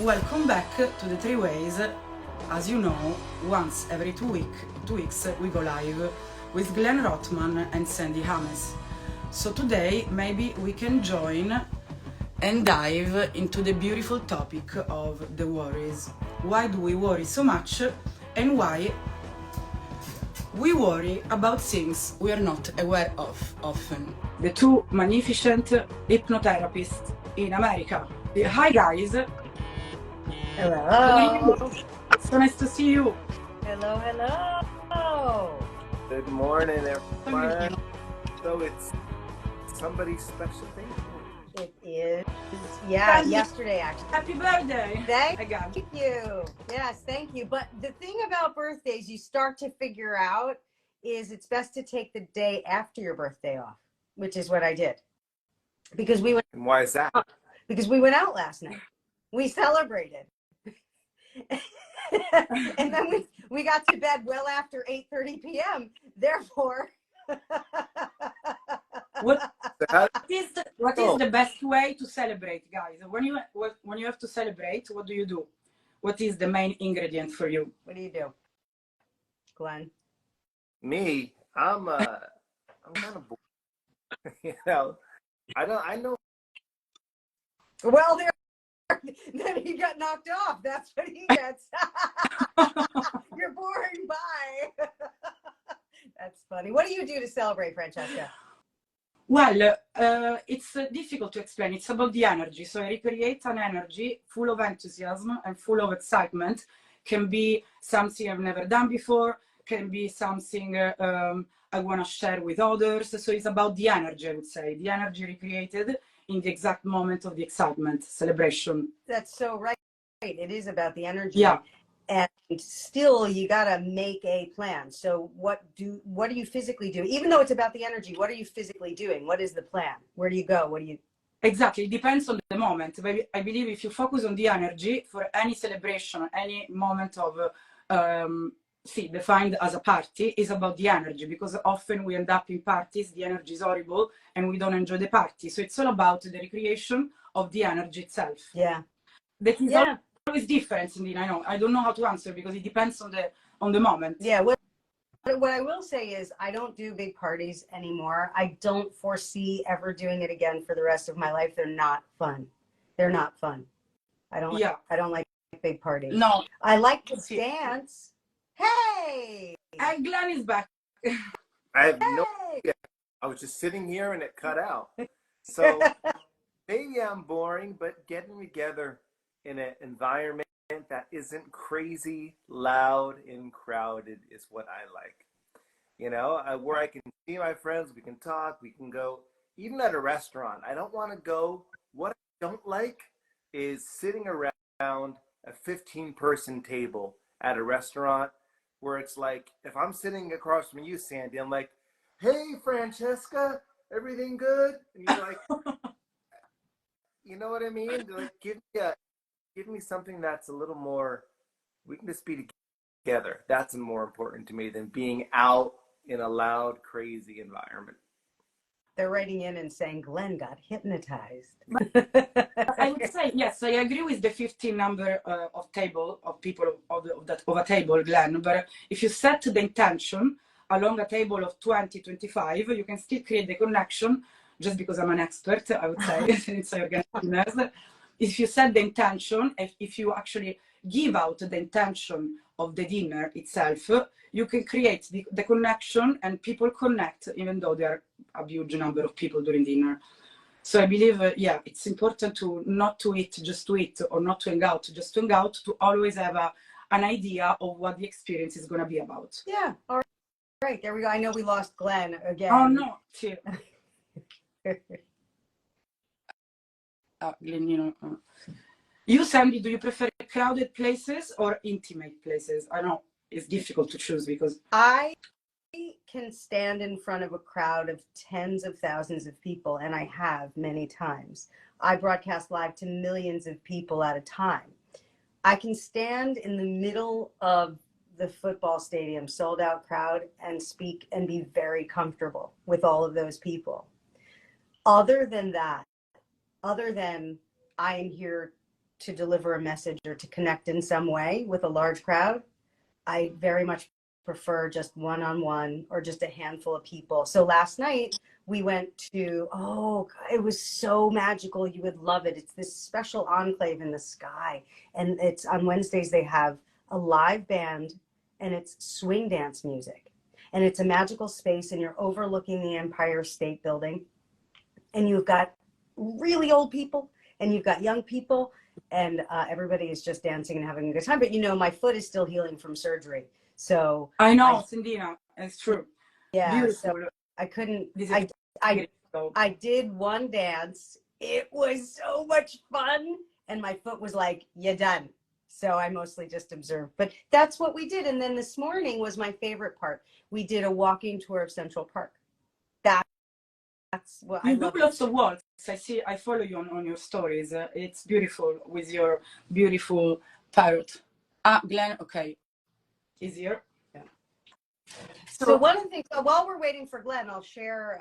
Welcome back to the Three Ways. As you know, once every 2 weeks we go live with Glenn Rottmann and Sandy Ames. So today maybe we can join and dive into the beautiful topic of the worries. Why do we worry so much, and why we worry about things we are not aware of often? The two magnificent hypnotherapists in America. Hi guys. Hello. So nice to see you. Hello, hello. Good morning, everyone. So it's somebody's special day. It is, yeah, Sandy, yesterday actually. Happy birthday. Thank you. Yes, thank you. But the thing about birthdays you start to figure out is it's best to take the day after your birthday off, which is what I did. Because we went. And why is that? Because we went out last night. We celebrated. And then we got to bed well after 8:30 p.m. Therefore, What is the best way to celebrate, guys? When you have to celebrate, what do you do? What is the main ingredient for you? What do, Glenn? Me, I'm kind of bored. I know. Well, then he got knocked off. That's what he gets. You're boring. Bye. That's funny. What do you do to celebrate, Francesca? Well, it's difficult to explain. It's about the energy. So I recreate an energy full of enthusiasm and full of excitement. Can be something I've never done before. Can be something I want to share with others. So it's about the energy, I would say. The energy recreated in the exact moment of the excitement, celebration. That's so right. It is about the energy. Yeah. And still, you got to make a plan. So what do you physically do? Even though it's about the energy, what are you physically doing? What is the plan? Where do you go? What do you... Exactly. It depends on the moment. But I believe if you focus on the energy for any celebration, any moment of, defined as a party, is about the energy, because often we end up in parties, the energy is horrible and we don't enjoy the party. So it's all about the recreation of the energy itself. Yeah. That is always different, indeed. I don't know how to answer because it depends on the moment. Yeah. What I will say is I don't do big parties anymore. I don't foresee ever doing it again for the rest of my life. They're not fun. They're not fun. I don't like big parties. No. I like to dance. Hey! And Glenn is back. I have no idea. I was just sitting here and it cut out. So maybe I'm boring, but getting together in an environment that isn't crazy, loud, and crowded is what I like. Where I can see my friends, we can talk, we can go, even at a restaurant. I don't want to go. What I don't like is sitting around a 15-person table at a restaurant where it's like, if I'm sitting across from you, Sandy, I'm like, hey, Francesca, everything good? And you're like, you know what I mean? Like, give me something that's a little more, we can just be together. That's more important to me than being out in a loud, crazy environment. They're writing in and saying Glenn got hypnotized. I would say, yes, I agree with the 15 number of people of a table, Glenn. But if you set the intention along a table of 20, 25, you can still create the connection, just because I'm an expert, I would say, since I organize. If you set the intention, if you actually give out the intention of the dinner itself, you can create the connection, and people connect, even though there are a huge number of people during dinner. So I believe, it's important to not to eat just to eat, or not to hang out just to hang out, to always have an idea of what the experience is going to be about. Yeah. All right. There we go. I know we lost Glenn again. Oh, no. Glenn, You, Sandy, do you prefer crowded places or intimate places? I know it's difficult to choose because I can stand in front of a crowd of tens of thousands of people, and I have many times. I broadcast live to millions of people at a time. I can stand in the middle of the football stadium, sold out crowd, and speak and be very comfortable with all of those people. Other than I am here to deliver a message or to connect in some way with a large crowd, I very much prefer just one-on-one or just a handful of people. So last night we went to, oh, it was so magical. You would love it. It's this special enclave in the sky. And it's on Wednesdays, they have a live band and it's swing dance music. And it's a magical space and you're overlooking the Empire State Building. And you've got really old people and you've got young people and everybody is just dancing and having a good time. But you know, my foot is still healing from surgery. So I know, Cindina, it's true. Yeah, Beautiful. so I couldn't, This is I did one dance. It was so much fun. And my foot was like, you're done. So I mostly just observed. But that's what we did. And then this morning was my favorite part. We did a walking tour of Central Park. That's what I You do love. lots of walks. I follow you on your stories. It's beautiful with your beautiful parrot. Glenn, okay, is here. Yeah. So one of the things, while we're waiting for Glenn, I'll share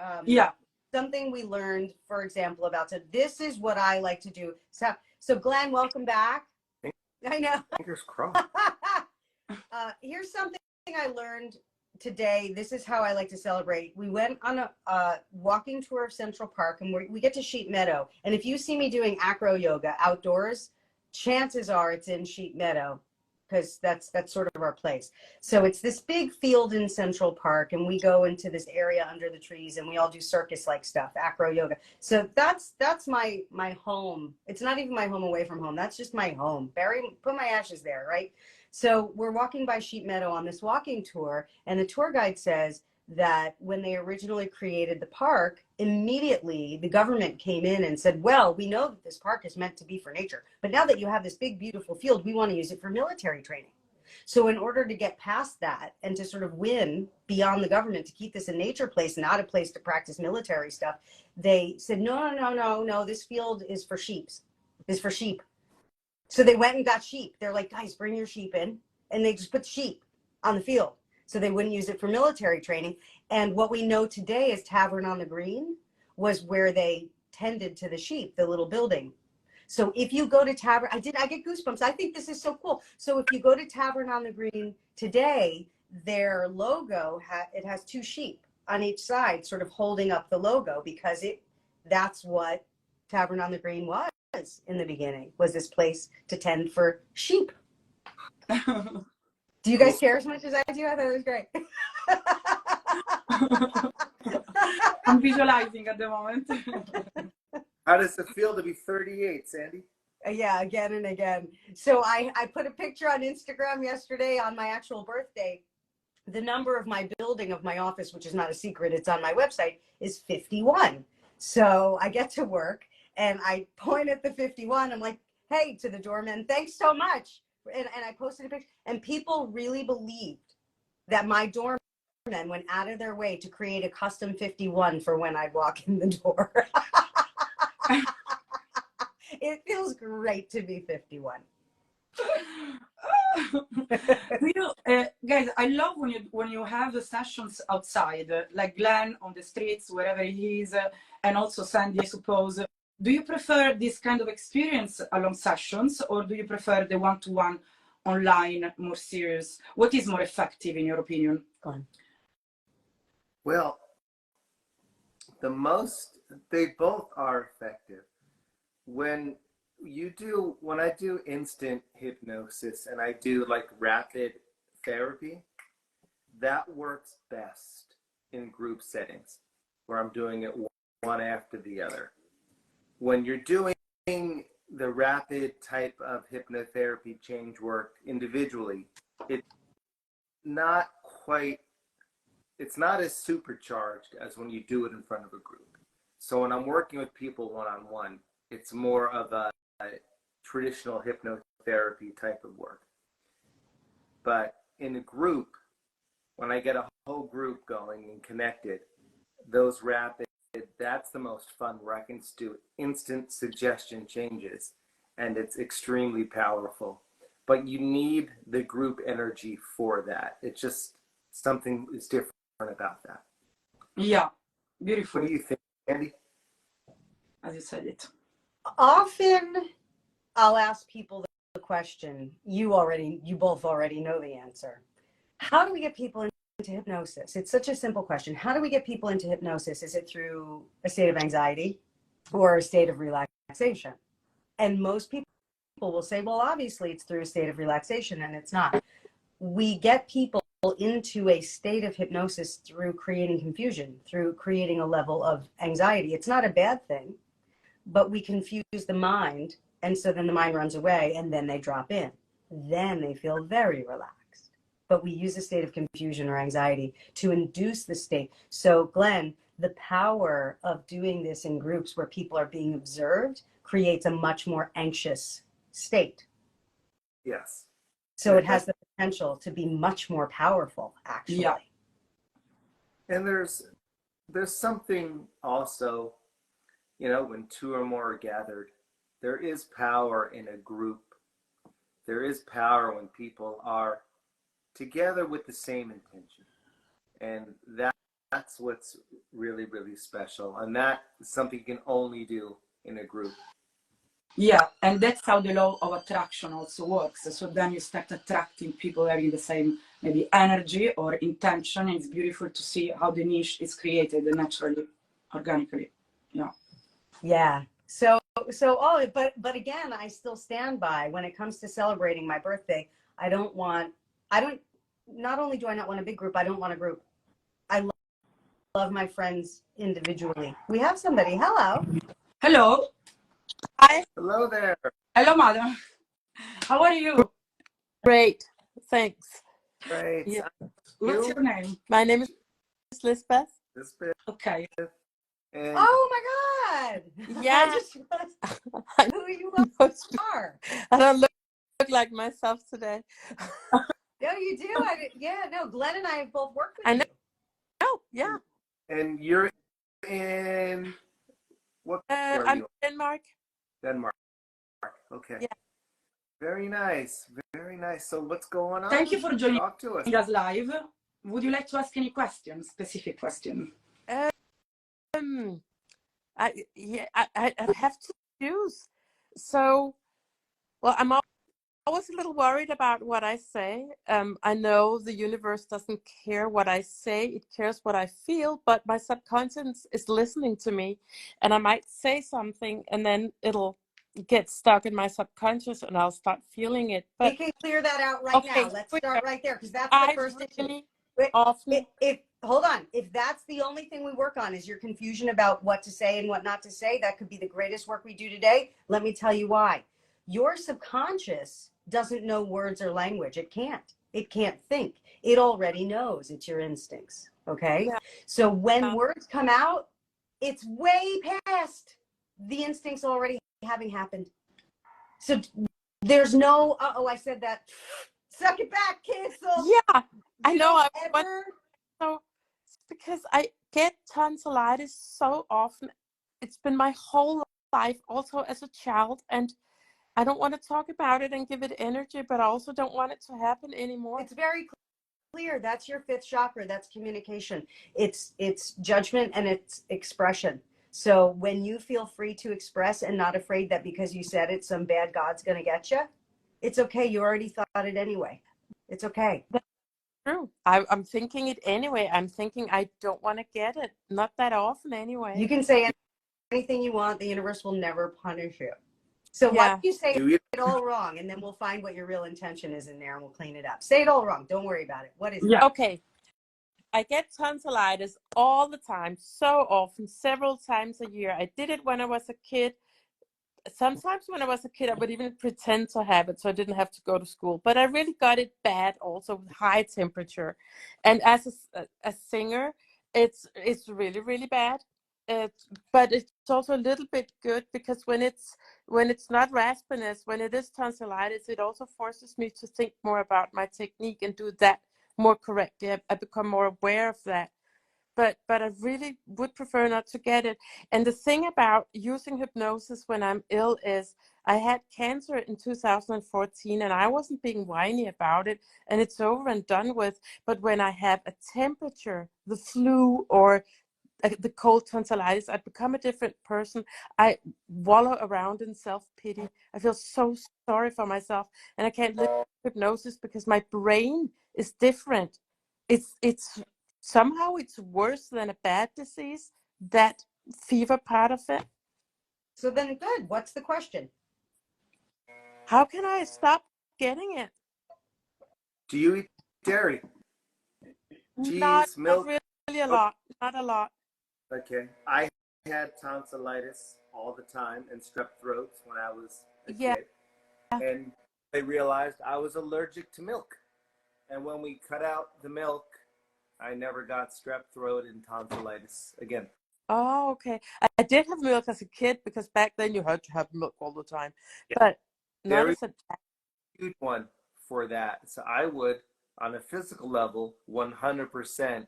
something we learned, for example, about, so this is what I like to do. So Glenn, welcome back. I know. Fingers crossed. Here's something I learned today. This is how I like to celebrate. We went on a walking tour of Central Park and we get to Sheep Meadow. And if you see me doing acro yoga outdoors, chances are it's in Sheep Meadow because that's sort of our place. So it's this big field in Central Park and we go into this area under the trees and we all do circus-like stuff, acro yoga. So that's my home. It's not even my home away from home. That's just my home. Put my ashes there, right? So we're walking by Sheep Meadow on this walking tour, and the tour guide says that when they originally created the park, immediately the government came in and said, well, we know that this park is meant to be for nature, but now that you have this big, beautiful field, we want to use it for military training. So in order to get past that and to sort of win beyond the government to keep this a nature place, not a place to practice military stuff, they said, no, this field is for sheep. So they went and got sheep. They're like, guys, bring your sheep in. And they just put sheep on the field. So they wouldn't use it for military training. And what we know today is Tavern on the Green was where they tended to the sheep, the little building. So if you go to Tavern, I get goosebumps. I think this is so cool. So if you go to Tavern on the Green today, their logo, it has two sheep on each side sort of holding up the logo because that's what Tavern on the Green was in the beginning, was this place to tend for sheep. Do you guys care as much as I do? I thought it was great. I'm visualizing at the moment. How does it feel to be 38, Sandy? Yeah, again and again. So I put a picture on Instagram yesterday on my actual birthday. The number of my building of my office, which is not a secret, it's on my website, is 51. So I get to work and I point at the 51. I'm like, hey, to the doorman, thanks so much. And I posted a picture, and people really believed that my doorman went out of their way to create a custom 51 for when I walk in the door. It feels great to be 51. Guys, I love when you have the sessions outside, like Glenn on the streets, wherever he is, and also Sandy, I suppose. Do you prefer this kind of experience along sessions, or do you prefer the one-to-one online, more serious? What is more effective in your opinion? Well, they both are effective. When I do instant hypnosis and I do like rapid therapy, that works best in group settings where I'm doing it one after the other. When you're doing the rapid type of hypnotherapy change work individually, it's not as supercharged as when you do it in front of a group. So when I'm working with people one-on-one, it's more of a traditional hypnotherapy type of work. But in a group, when I get a whole group going and connected, those rapid, that's the most fun where I can do instant suggestion changes, and it's extremely powerful. But you need the group energy for that. It's just something is different about that. Yeah, beautiful. What do you think, Andy? As you said it. Often I'll ask people the question. You both already know the answer. How do we get people into hypnosis? It's such a simple question. How do we get people into hypnosis? Is it through a state of anxiety or a state of relaxation? And most people will say, well, obviously it's through a state of relaxation, and it's not. We get people into a state of hypnosis through creating confusion, through creating a level of anxiety. It's not a bad thing, but we confuse the mind, and so then the mind runs away, and then they drop in. Then they feel very relaxed. But we use a state of confusion or anxiety to induce the state. So, Glenn, the power of doing this in groups where people are being observed creates a much more anxious state. Yes. So it has the potential to be much more powerful, actually. Yeah. And there's something also, you know, when two or more are gathered, there is power in a group. There is power when people are together with the same intention. And that's what's really, really special. And that's something you can only do in a group. Yeah, and that's how the law of attraction also works. So then you start attracting people having the same maybe energy or intention. And it's beautiful to see how the niche is created naturally, organically. Yeah. Yeah. But again, I still stand by when it comes to celebrating my birthday. Not only do I not want a big group, I don't want a group. I love my friends individually. We have somebody. Hello. Hello. Hi. Hello there. Hello, madam. How are you? Great. Thanks. Great. Yeah. What's your name? My name is Lisbeth. Lisbeth. Okay. And Oh my God. Yeah. I just realized I who you are. don't look like myself today. No, you do. No, Glenn and I have both worked with I know. you. Oh, yeah. And you're in what area are I'm you in Denmark. Denmark. Okay. Yeah. Very nice. Very nice. So what's going on? Thank you for joining Talk to us. us live. Would you like to ask any questions, specific question? I have to choose. So, well, I'm always a little worried about what I say. I know the universe doesn't care what I say, it cares what I feel, but my subconscious is listening to me, and I might say something and then it'll get stuck in my subconscious and I'll start feeling it. But We can clear that out right now. Let's start right there, because that's the I first issue. really often Hold on. If that's the only thing we work on is your confusion about what to say and what not to say, that could be the greatest work we do today. Let me tell you why. Your subconscious doesn't know words or language. It can't. It can't think. It already knows. It's your instincts. Okay? Yeah. So when words come out, it's way past the instincts already having happened. So there's no, I said that. Suck it back, cancel. Yeah, I know. So because I get tonsillitis so often. It's been my whole life, also as a child, and I don't want to talk about it and give it energy, but I also don't want it to happen anymore. it's very clear. That's your fifth chakra. That's communication. It's judgment and it's expression. So when you feel free to express and not afraid that because you said it, some bad God's going to get you, it's okay. You already thought it anyway. It's okay. That's true. I'm thinking it anyway. I'm thinking I don't want to get it. Not that often anyway. You can say anything you want. The universe will never punish you. So why don't you say it all wrong, and then we'll find what your real intention is in there and we'll clean it up. Say it all wrong. Don't worry about it. What is it? Okay. I get tonsillitis all the time, so often, several times a year. I did it when I was a kid. Sometimes when I was a kid, I would even pretend to have it so I didn't have to go to school. But I really got it bad also with high temperature. And as a singer, it's really, really bad. But it's also a little bit good because when it's not raspiness, when it is tonsillitis, it also forces me to think more about my technique and do that more correctly. I become more aware of that. But I really would prefer not to get it. And the thing about using hypnosis when I'm ill is I had cancer in 2014 and I wasn't being whiny about it and it's over and done with. But when I have a temperature, the flu, or the cold tonsillitis. I'd become a different person. I wallow around in self-pity. I feel so sorry for myself, and I can't live with hypnosis because my brain is different. It's somehow it's worse than a bad disease, that fever part of it. So then good. What's the question? How can I stop getting it? Do you eat dairy? Not Cheese, milk? really a lot. Not a lot. Okay. I had tonsillitis all the time and strep throats when I was a Yeah. kid. And they realized I was allergic to milk. And when we cut out the milk, I never got strep throat and tonsillitis again. Oh, okay. I did have milk as a kid because back then you had to have milk all the time. Yeah. But not Dairy as a huge one for that. So I would, on a physical level, 100%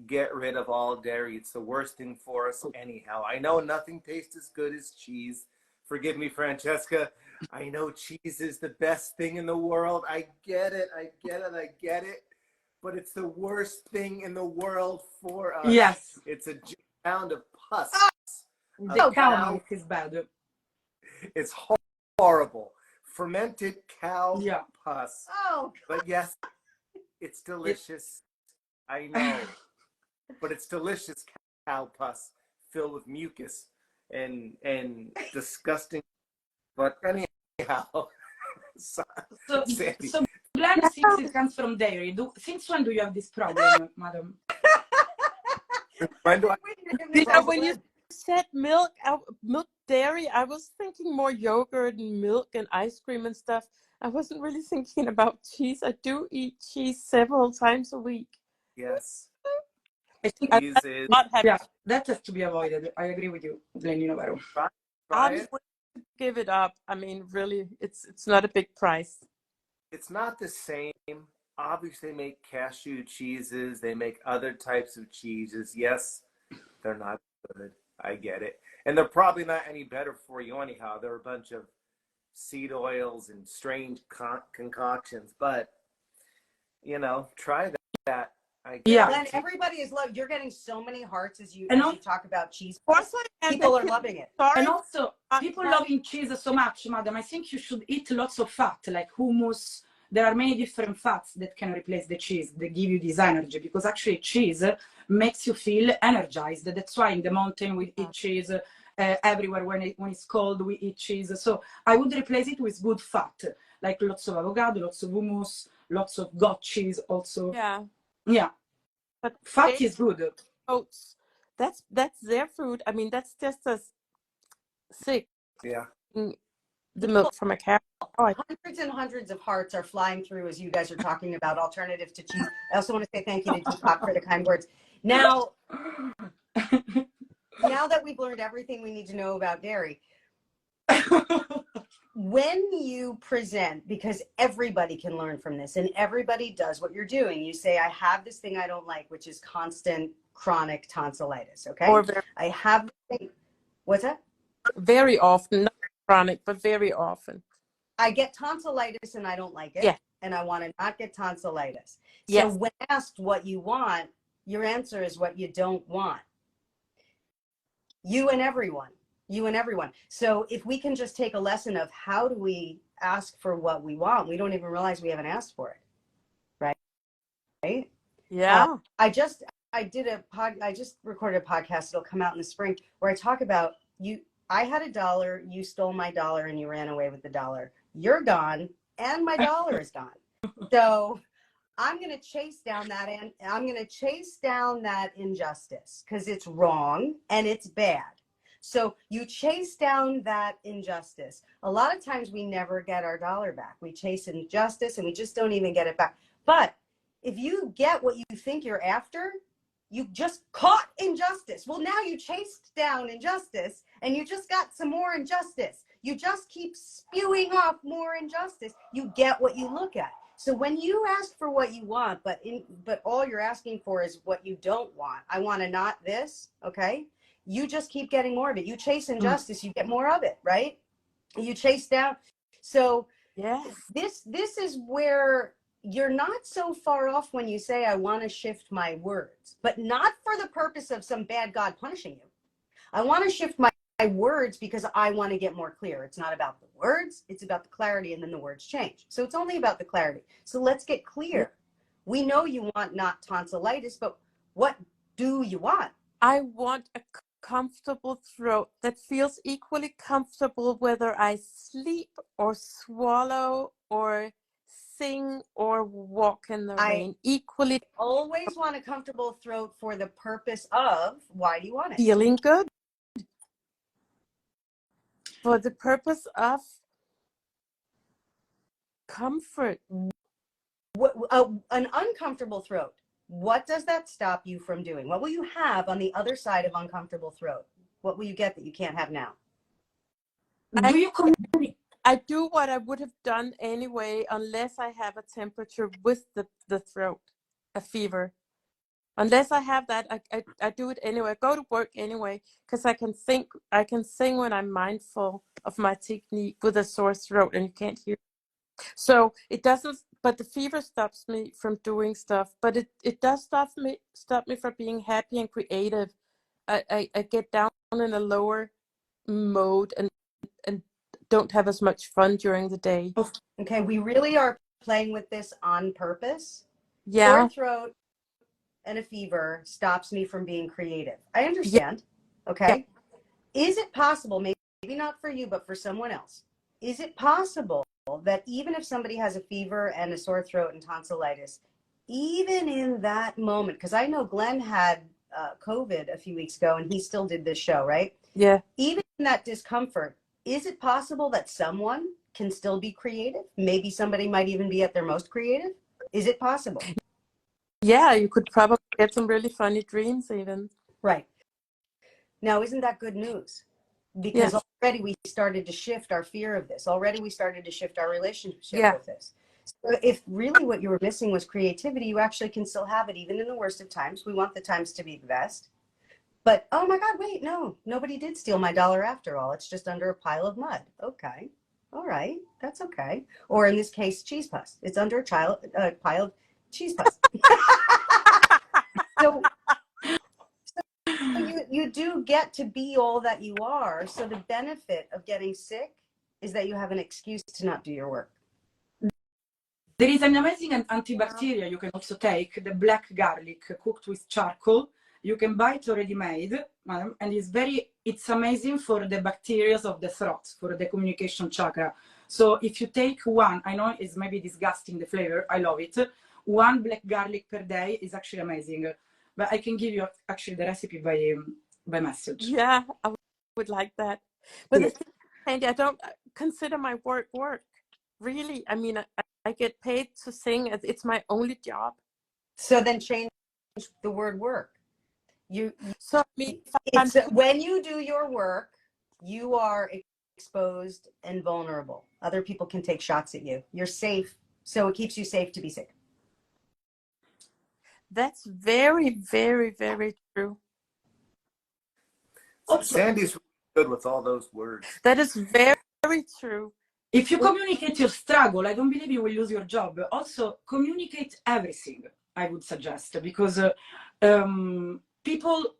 get rid of all dairy. It's the worst thing for us anyhow. I know nothing tastes as good as cheese. Forgive me, Francesca. I know cheese is the best thing in the world. I get it. I get it. I get it. But it's the worst thing in the world for us. Yes. It's a pound of pus. The cow milk is bad. It's horrible. Fermented cow Yeah. pus. Oh, But yes, it's delicious. I know. But it's delicious cow pus filled with mucus and disgusting. But anyhow, So Sandy, Glenn thinks it comes from dairy. Since when do you have this problem, madam? when do I? when you said milk, milk dairy, I was thinking more yogurt and milk and ice cream and stuff. I wasn't really thinking about cheese. I do eat cheese several times a week. Yes. I think Cheese is. yeah, that has to be avoided. I agree with you, Glenn Navarro. Try I'm it. willing to give it up. I mean, really, it's not a big price. It's not the same. Obviously, they make cashew cheeses. They make other types of cheeses. Yes, they're not good. I get it. And they're probably not any better for you anyhow. They're a bunch of seed oils and strange concoctions. But, try that. I guess. Yeah. Glenn, everybody is loved. You're getting so many hearts as you talk about cheese. Of course I am. People are loving it. Sorry. And also, people loving cheese so much, madam, I think you should eat lots of fat, like hummus. There are many different fats that can replace the cheese, that give you this energy, because actually cheese makes you feel energized. That's why in the mountain we eat cheese. Everywhere when it's cold, we eat cheese. So I would replace it with good fat, like lots of avocado, lots of hummus, lots of goat cheese also. Yeah. Yeah. But Fat is good. Oats, that's their food. I mean, that's just as sick. Yeah. The milk from a cow. Hundreds and hundreds of hearts are flying through as you guys are talking about alternatives to cheese. I also want to say thank you to Deepak for the kind words. Now that we've learned everything we need to know about dairy, when you present, because everybody can learn from this and everybody does what you're doing, you say, I have this thing I don't like, which is constant chronic tonsillitis. Okay. Or I have, what's that? Very often, not chronic, but very often. I get tonsillitis and I don't like it. Yeah. And I want to not get tonsillitis. So Yes. when asked what you want, your answer is what you don't want. You and everyone. So if we can just take a lesson of how do we ask for what we want, we don't even realize we haven't asked for it. Right? Yeah. I just recorded a podcast. It'll come out in the spring where I talk about I had $1, you stole my dollar and you ran away with the dollar. You're gone and my dollar is gone. So I'm going to chase down that, and I'm going to chase down that injustice because it's wrong and it's bad. So you chase down that injustice. A lot of times we never get our dollar back. We chase injustice and we just don't even get it back. But if you get what you think you're after, you just caught injustice. Well, now you chased down injustice and you just got some more injustice. You just keep spewing off more injustice. You get what you look at. So when you ask for what you want, but all you're asking for is what you don't want. I want to not this, okay? You just keep getting more of it. You chase injustice, you get more of it, right? You chase down. So yes. This is where you're not so far off when you say, I want to shift my words, but not for the purpose of some bad God punishing you. I want to shift my words because I want to get more clear. It's not about the words, it's about the clarity, and then the words change. So it's only about the clarity. So let's get clear. We know you want not tonsillitis, but what do you want? I want a comfortable throat that feels equally comfortable whether I sleep or swallow or sing or walk in the rain. Equally always want a comfortable throat for the purpose of, why do you want it? feeling good. For the purpose of comfort. An uncomfortable throat. What does that stop you from doing? What will you have on the other side of uncomfortable throat? What will you get that you can't have now? I do what I would have done anyway, unless I have a temperature with the throat, a fever. Unless I have that, I do it anyway. I go to work anyway, because I can sing when I'm mindful of my technique with a sore throat and you can't hear. So it doesn't, but the fever stops me from doing stuff, but it does stop me from being happy and creative. I get down in a lower mode and don't have as much fun during the day. Okay, we really are playing with this on purpose. Yeah. Sore throat and a fever stops me from being creative. I understand. Yeah. Okay. Yeah. Is it possible, maybe not for you, but for someone else, is it possible that even if somebody has a fever and a sore throat and tonsillitis, even in that moment, because I know Glenn had COVID a few weeks ago and he still did this show, right? Yeah. Even in that discomfort, is it possible that someone can still be creative? Maybe somebody might even be at their most creative. Is it possible? Yeah, you could probably get some really funny dreams even. Right. Now, isn't that good news? Because already we started to shift our fear of this. Already we started to shift our relationship with this. So if really what you were missing was creativity, you actually can still have it even in the worst of times. We want the times to be the best. But, oh my God, wait, no, nobody did steal my dollar after all. It's just under a pile of mud. Okay. All right. That's okay. Or in this case, cheese puss. It's under a pile of cheese puss. So you do get to be all that you are. So the benefit of getting sick is that you have an excuse to not do your work. There is an amazing antibacterial you can also take, the black garlic cooked with charcoal. You can buy it already made, madam, and it's amazing for the bacteria of the throat, for the communication chakra. So if you take one, I know it's maybe disgusting, the flavor, I love it. One black garlic per day is actually amazing. But I can give you actually the recipe by message. Yeah, I would like that. But the thing, Sandy, I don't consider my work. Really, I mean, I get paid to sing. It's my only job. So then change the word work. When you do your work, you are exposed and vulnerable. Other people can take shots at you. You're safe, so it keeps you safe to be sick. That's very, very, very true. Sandy's really good with all those words. That is very, very true. If you communicate your struggle, I don't believe you will lose your job. Also, communicate everything, I would suggest, because people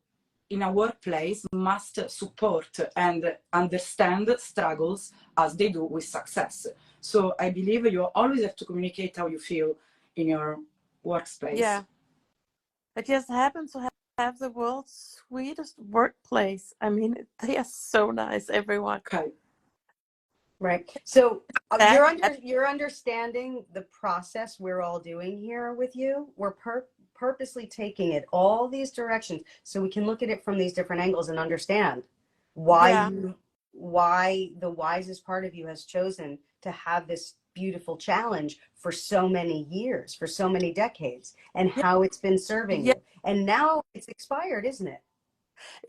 in a workplace must support and understand struggles as they do with success. So I believe you always have to communicate how you feel in your workspace. Yeah. I just happen to have the world's sweetest workplace. I mean, they are so nice, everyone. Okay. Right. So you're understanding the process we're all doing here with you. We're purposely taking it all these directions so we can look at it from these different angles and understand why the wisest part of you has chosen to have this beautiful challenge for so many years, for so many decades, and how it's been serving you. And now it's expired, isn't it?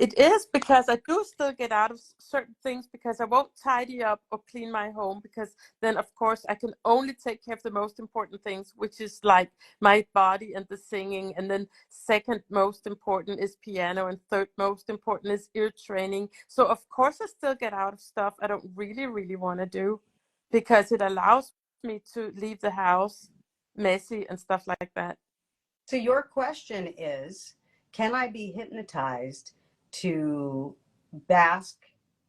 It is, because I do still get out of certain things because I won't tidy up or clean my home, because then of course I can only take care of the most important things, which is like my body and the singing, and then second most important is piano, and third most important is ear training. So of course I still get out of stuff I don't really want to do, because it allows me to leave the house messy and stuff like that. So your question is, can I be hypnotized to bask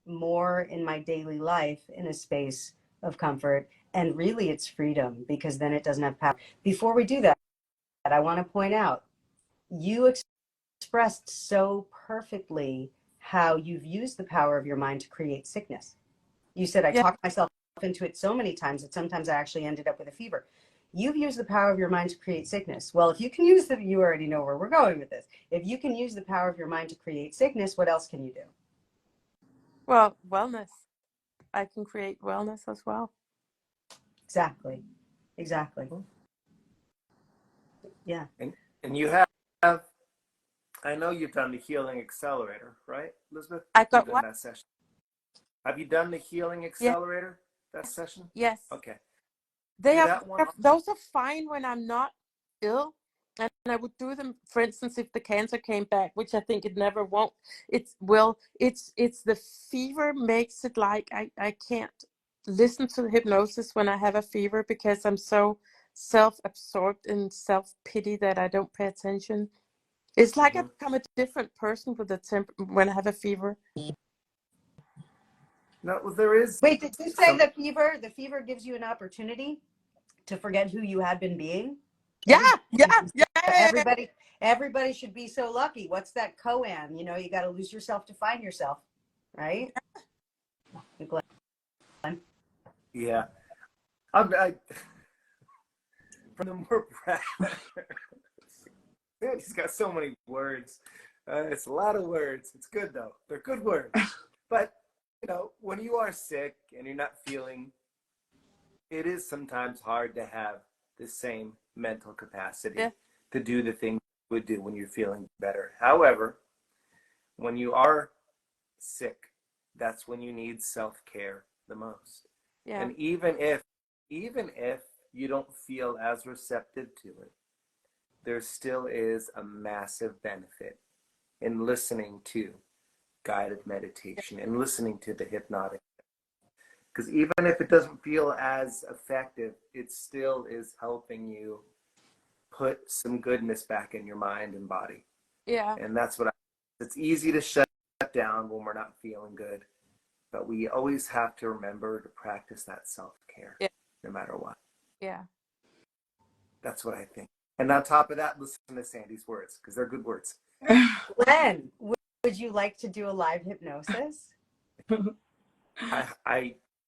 more in my daily life in a space of comfort? And really it's freedom, because then it doesn't have power. Before we do that, I want to point out, you expressed so perfectly how you've used the power of your mind to create sickness. You said, I talked myself into it so many times that sometimes I actually ended up with a fever. You've used the power of your mind to create sickness. Well, if you can use you already know where we're going with this. If you can use the power of your mind to create sickness, what else can you do? Well, wellness. I can create wellness as well. Exactly. Exactly. Yeah. And you have, I know you've done the Healing Accelerator, right, Elizabeth? I got You've done what? that session. Have you done the Healing Accelerator, that session? Yes. Okay. Those are fine when I'm not ill. And I would do them, for instance, if the cancer came back, which I think it never won't. It's the fever makes it like I can't listen to the hypnosis when I have a fever, because I'm so self-absorbed in self-pity that I don't pay attention. It's like I become a different person with when I have a fever. No, well, there is. Wait, did you say the fever gives you an opportunity to forget who you had been being? Yeah. Everybody should be so lucky. What's that koan? You know, you got to lose yourself to find yourself, right? Yeah. I from the more he's got so many words. It's a lot of words. It's good though. They're good words. But you know, when you are sick and you're not feeling, it is sometimes hard to have the same mental capacity to do the things you would do when you're feeling better. However, when you are sick, that's when you need self-care the most. Yeah. And even if you don't feel as receptive to it, there still is a massive benefit in listening to guided meditation and listening to the hypnotic. Because even if it doesn't feel as effective, it still is helping you put some goodness back in your mind and body. Yeah. And that's it's easy to shut down when we're not feeling good, but we always have to remember to practice that self-care no matter what. Yeah. That's what I think. And on top of that, listen to Sandy's words, because they're good words. Glenn, would you like to do a live hypnosis?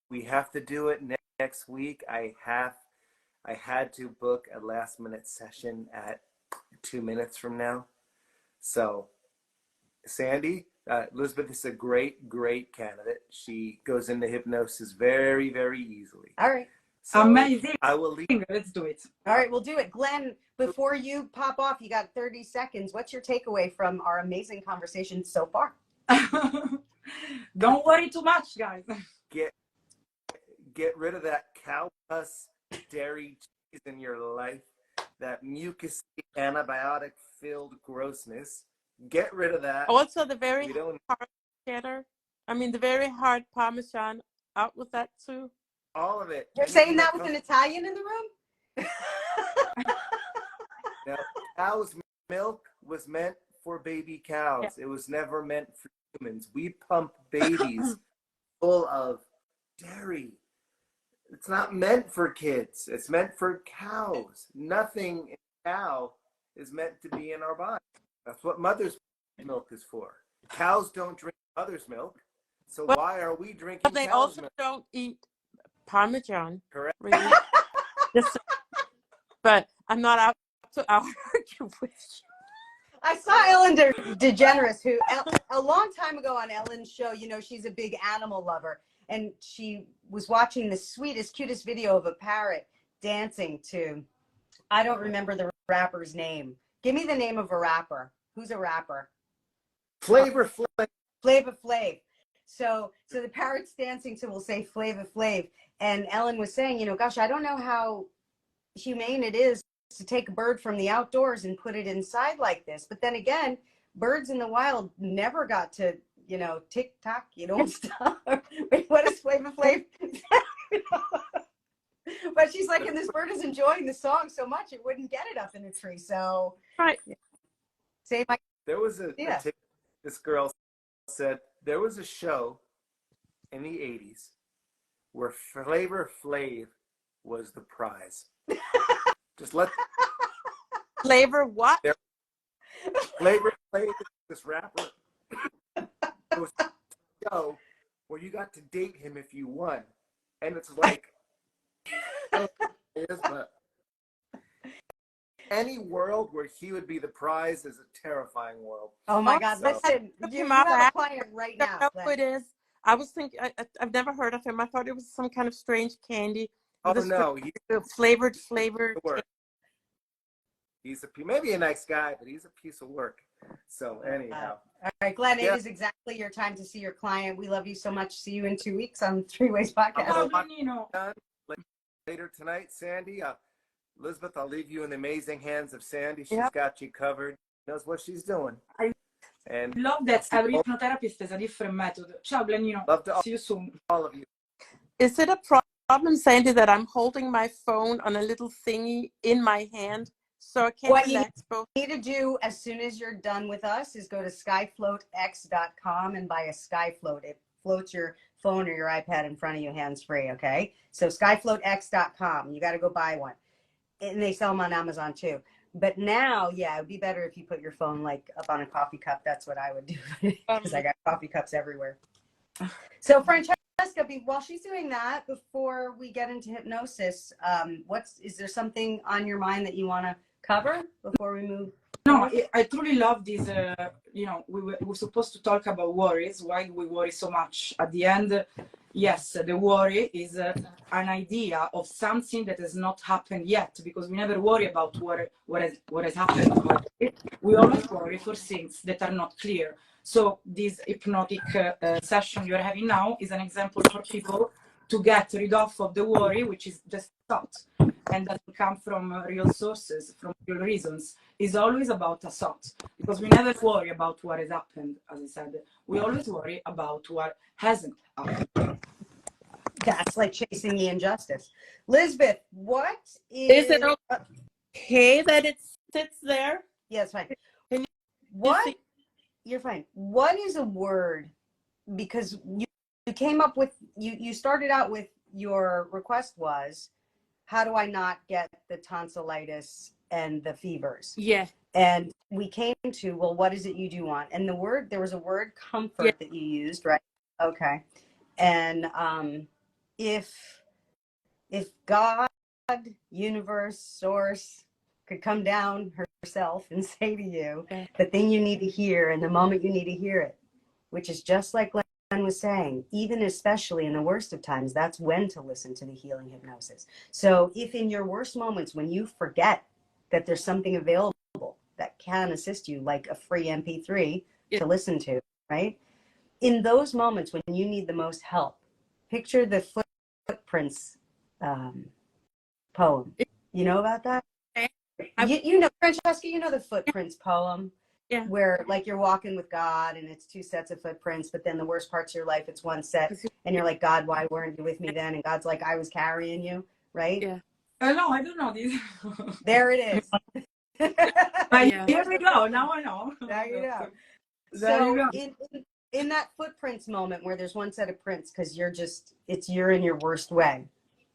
We have to do it next week. I had to book a last minute session at 2 minutes from now. So Sandy, Elizabeth is a great candidate. She goes into hypnosis very, very easily. All right. So amazing. I will leave. Let's do it. All right, we'll do it. Glenn, before you pop off, you got 30 seconds. What's your takeaway from our amazing conversation so far? Don't worry too much, guys. Get rid of that cow pus dairy cheese in your life, that mucus antibiotic filled grossness. Get rid of that. Also the very hard cheddar. I mean the very hard Parmesan. Out with that too. All of it. You're saying that with an Italian in the room? Now, cow's milk was meant for baby cows. It was never meant for humans. We pump babies full of dairy. It's not meant for kids. It's meant for cows. Nothing in a cow is meant to be in our body. That's what mother's milk is for. Cows don't drink mother's milk. So why are we drinking But they cow's also milk? don't eat Parmesan. Correct. Really. But I'm not out to argue with you. I saw Ellen DeGeneres, who a long time ago on Ellen's show, you know, she's a big animal lover. And she was watching the sweetest, cutest video of a parrot dancing to, I don't remember the rapper's name. Give me the name of a rapper. Who's a rapper? Flavor Flav. Flava Flav. So the parrot's dancing to, we'll say, Flava Flav. And Ellen was saying, you know, gosh, I don't know how humane it is to take a bird from the outdoors and put it inside like this. But then again, birds in the wild never got to, you know, tick tock, you don't stop. Wait, what is Flava Flav? But she's like, and this bird is enjoying the song so much, it wouldn't get it up in a tree. So, Right. save my. There was Yeah. this girl said there was a show in the 80s where Flavor Flav was the prize. Just let Flavor what? Flavor Flav, this rapper. It was a show where you got to date him if you won. And it's like, but any world where he would be the prize is a terrifying world. Oh my God! So- Listen, you have a client right I now. don't know who it is. I was thinking, I've never heard of him. I thought it was some kind of strange candy. Oh With no, flavored. He's maybe a nice guy, but he's a piece of work. So anyhow. All right, Glenn, it is exactly your time to see your client. We love you so much. See you in 2 weeks on Three Ways Podcast. Later tonight, Sandy. Elizabeth, I'll leave you in the amazing hands of Sandy. She's got you covered. Knows what she's doing. I love that every hypnotherapist has a different method. Ciao, Glenino. Love to see you soon. All of you. Is it a problem, Sandy, that I'm holding my phone on a little thingy in my hand so I can't relax both? What you need to do as soon as you're done with us is go to skyfloatx.com and buy a Skyfloat. It floats your phone or your iPad in front of you hands-free, okay? So skyfloatx.com. You got to go buy one. And they sell them on Amazon too. But now, yeah, it would be better if you put your phone like up on a coffee cup. That's what I would do because I got coffee cups everywhere. So Francesca, while she's doing that, before we get into hypnosis, is there something on your mind that you want to cover before we move? No, I truly love this. We were supposed to talk about worries. Why do we worry so much? At the end, yes, the worry is an idea of something that has not happened yet, because we never worry about what has happened. We always worry for things that are not clear. So this hypnotic session you're having now is an example for people to get rid of the worry, which is just thought, and that come from real sources, from real reasons. Is always about a thought, because we never worry about what has happened, as I said. We always worry about what hasn't happened. That's like chasing the injustice. Lisbeth, what is it okay that it sits there? Yeah, it's fine. What? You're fine. What is a word? Because you came up with, you started out with your request was, how do I not get the tonsillitis and the fevers? Yeah. And we came to, well, what is it you do want? And there was a word comfort that you used, right? Okay. And if God, universe, source could come down herself and say to you the thing you need to hear and the moment you need to hear it, which is just like Glenn was saying, even especially in the worst of times, that's when to listen to the healing hypnosis. So if in your worst moments, when you forget that there's something available that can assist you, like a free MP3 to listen to, right? In those moments when you need the most help, picture the footprints poem. You know about that? You know, Francesca, you know the footprints poem? Yeah. Where like you're walking with God and it's 2 sets of footprints, but then the worst parts of your life, it's 1 set. And you're like, God, why weren't you with me then? And God's like, I was carrying you, right? Yeah. No, I don't know this. There it is. Here we go. Now I know. Now you know. There you So in that footprints moment where there's 1 set of prints, because you're in your worst way.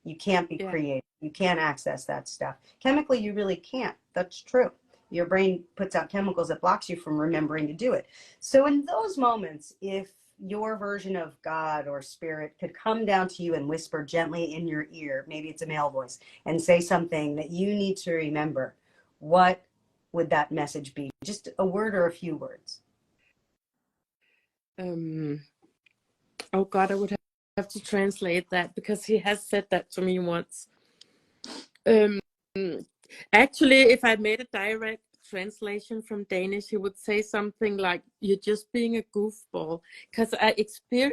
You can't be creative. You can't access that stuff. Chemically, you really can't. That's true. Your brain puts out chemicals that blocks you from remembering to do it. So in those moments, if your version of God or spirit could come down to you and whisper gently in your ear, maybe it's a male voice, and say something that you need to remember, what would that message be? Just a word or a few words. Oh God, I would have to translate that because he has said that to me once. Actually, if I made a direct translation from Danish, he would say something like, "You're just being a goofball." Because I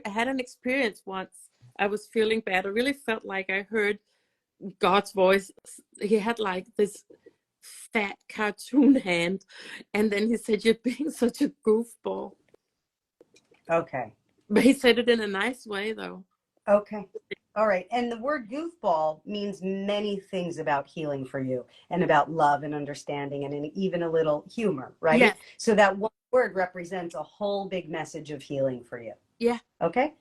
had an experience once. I was feeling bad. I really felt like I heard God's voice. He had like this fat cartoon hand, and then he said, "You're being such a goofball." Okay. But he said it in a nice way, though. Okay. All right. And the word goofball means many things about healing for you and about love and understanding and even a little humor, right? Yes. So that one word represents a whole big message of healing for you. Yeah. Okay?